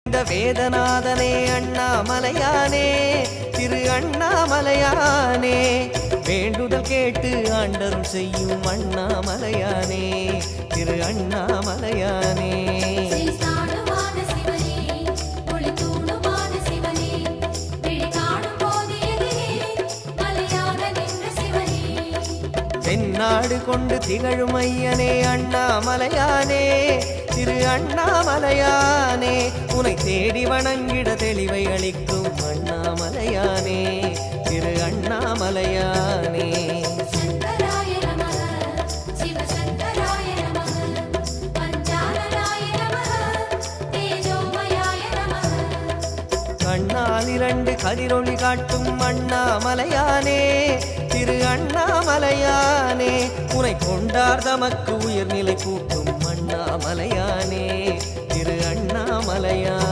இந்த வேதநாதனே அண்ணாமலையானே திரு அண்ணாமலையானே வேண்டுதல் கேட்டு ஆண்டரும் செய்யும் அண்ணாமலையானே திரு அண்ணாமலையானே தென்னாடு கொண்டு திகழும் ஐயனே அண்ணாமலையானே திரு அண்ணாமலையானே உனை தேடி வணங்கிட தெளிவை அளிக்கும் அண்ணாமலையானே திரு அண்ணாமலையானே கண்ணால் இரண்டு கதிரொளி காட்டும் அண்ணாமலையானே திரு அண்ணாமலையானே உனை கொண்டார் தமக்கு உயர்நிலை கூட்டும் அண்ணாமலையானே திரு அண்ணாமலையானே